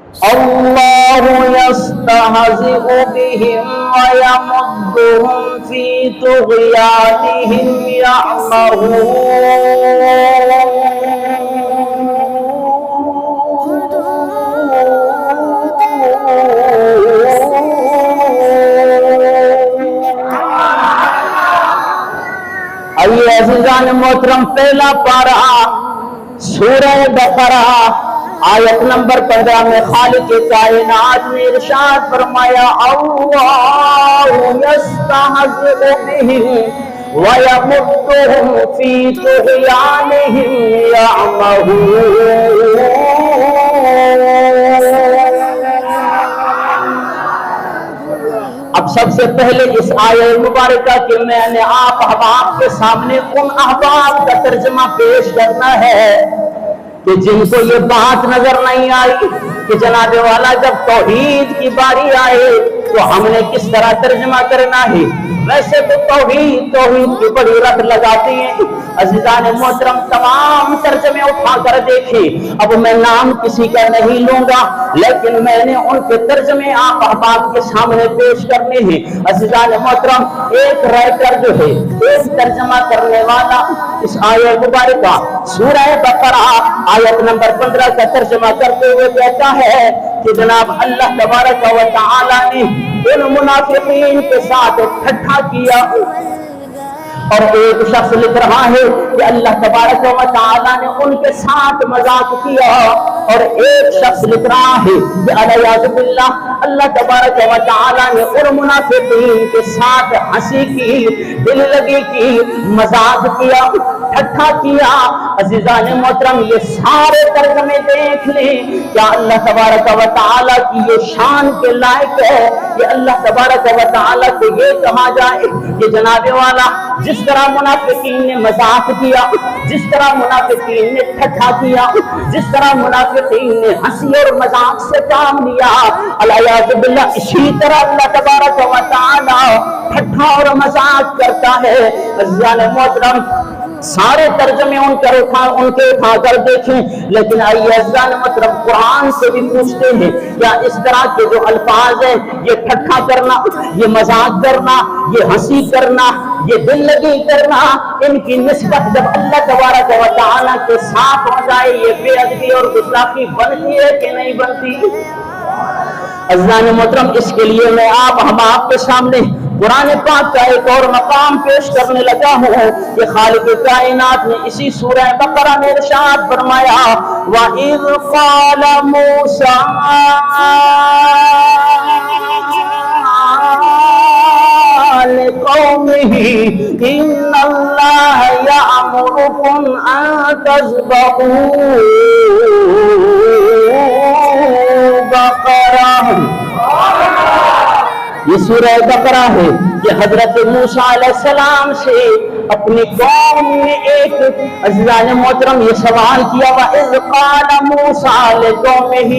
اللہ یستہزئ بہم ویمدہم فی طغیانہم آئیے عزیزان محترم، پہلا پارہ سورہ بقرہ آیت نمبر 15 میں خالق کائنات نے ارشاد فرمایا اللہ یستہزئ بہم ویمدہم فی طغیانہم یعمہون۔ اب سب سے پہلے اس آیہ مبارکہ کہ میں نے آپ احباب کے سامنے ان احباب کا ترجمہ پیش کرنا ہے کہ جن کو یہ بات نظر نہیں آئی کہ جناب والا جب توحید کی باری آئے تو ہم نے کس طرح ترجمہ کرنا ہے۔ ویسے تو توحید کی بڑی رٹ لگاتی ہیں عزیزان محترم، تمام ترجمے اٹھا کر دیکھیں۔ اب میں نام کسی کا نہیں لوں گا، لیکن میں نے ان کے ترجمے آپ احباب کے سامنے پیش کرنے ہیں۔ عزیزان محترم، ایک رائٹر جو ہے، ایک ترجمہ کرنے والا اس آیہ مبارکہ سورہ بقرہ آیت نمبر 15 کا ترجمہ کرتے ہوئے کہتا ہے کہ جناب اللہ تبارک و تعالی نے ان منافقین کے ساتھ ٹھٹھا کیا، اور ایک شخص لکھ رہا ہے کہ اللہ تبارک و تعالی نے ان کے ساتھ مذاق کیا، اور ایک شخص لکھ رہا ہے کہ علیہ باللہ اللہ تبارک و تعالی نے ان منافقین کے ساتھ ہنسی کی، دل لگی کی، مذاق کیا، ٹھٹھا کیا۔ عزیزان محترم، یہ سارے ترجمے دیکھ لیں، کیا اللہ تبارک و تعالی کی یہ شان کے لائق ہے کہ اللہ تبارک و تعالی کو یہ کہا جائے کہ جناب والا جس طرح منافقین نے مذاق کیا، جس طرح منافقین نے ٹھٹھا کیا، جس طرح منافقین نے ہنسی اور مذاق سے کام لیا، علیہ باللہ اسی طرح اللہ تبارک و تعالی ٹھٹھا اور مذاق کرتا ہے۔ عزیزان محترم، سارے ترجمے ان کے اٹھا کر دیکھیں، لیکن آئیے عزیزان محترم قرآن سے بھی پوچھتے ہیں کیا اس طرح کے جو الفاظ ہیں، یہ ٹھٹھا کرنا، یہ مذاق کرنا، یہ ہنسی کرنا، یہ دل لگی کرنا، ان کی نسبت جب اللہ تبارک و تعالی کے ساتھ ہو جائے یہ بے ادبی اور گستاخی بنتی ہے کہ نہیں بنتی؟ عزیزان محترم، اس کے لیے میں آپ احباب کے سامنے قرآن پاک کا ایک اور مقام پیش کرنے لگا ہوں کہ خالق کائنات نے اسی سورہ بقرہ میں ارشاد فرمایا وَإِذْ قَالَ مُوسَىٰ لِقَوْمِهِ إِنَّ اللَّهَ يَأْمُرُكُمْ أَن تَذْبَحُوا بَقَرَةً۔ یہ سورہ بقرہ ہے کہ حضرت موسیٰ علیہ السلام سے اپنی قوم نے ایک عزیزان محترم یہ سوال کیا وَإِذْ قَالَ مُوسَىٰ لِقَوْمِهِ،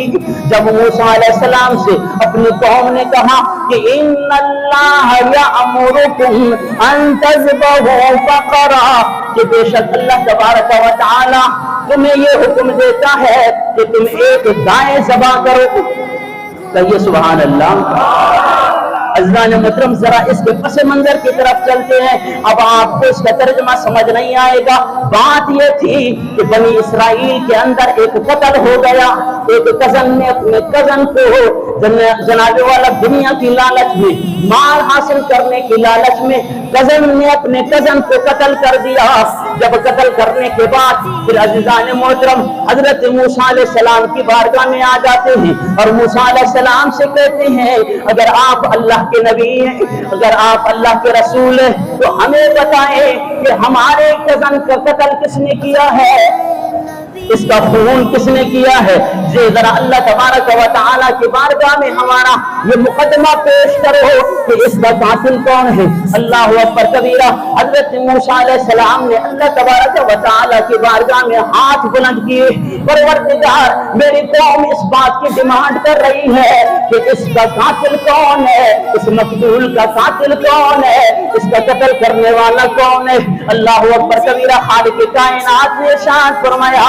جب موسیٰ علیہ السلام سے اپنی قوم نے کہا کہ إِنَّ اللَّهَ يَأْمُرُكُمْ أَن تَذْبَحُوا بَقَرَةً، کہ بے شک اللہ تبارک و تعالی تمہیں یہ حکم دیتا ہے کہ تم ایک گائے ذبح کرو۔ کہیے سبحان اللہ۔ عزیزان محترم، ذرا اس کے پس منظر کی طرف چلتے ہیں، اب آپ کو اس کا ترجمہ سمجھ نہیں آئے گا۔ بات یہ تھی کہ بنی اسرائیل کے اندر ایک قتل ہو گیا، ایک کزن نے اپنے کزن کو جناب والا دنیا کی لالچ میں، مال حاصل کرنے کی لالچ میں کزن نے اپنے کزن کو قتل کر دیا۔ جب قتل کرنے کے بعد پھر عزیزان محترم حضرت موسیٰ علیہ السلام کی بارگاہ میں آ جاتے ہیں اور موسیٰ علیہ السلام سے کہتے ہیں اگر آپ اللہ کے نبی ہیں، اگر آپ اللہ کے رسول ہیں تو ہمیں بتائیں کہ ہمارے کزن کا قتل کس نے کیا ہے، اس کا خون کس نے کیا ہے، یہ ذرا اللہ تبارک و تعالیٰ کی بارگاہ میں ہمارا یہ مقدمہ پیش کرو کہ اس کا قاتل کون ہے۔ اللہ اکبر کبیرہ۔ حضرت موسیٰ علیہ السلام نے اللہ تبارک و تعالیٰ کی بارگاہ میں ہاتھ بلند کیے، پروردگار میری قوم اس بات کی ڈیمانڈ کر رہی ہے کہ اس کا قاتل کون ہے، اس مقتول کا قاتل کون ہے، اس کا قتل کرنے والا کون ہے۔ اللہ اکبر کبیرہ۔ خالق کائنات نے ارشاد فرمایا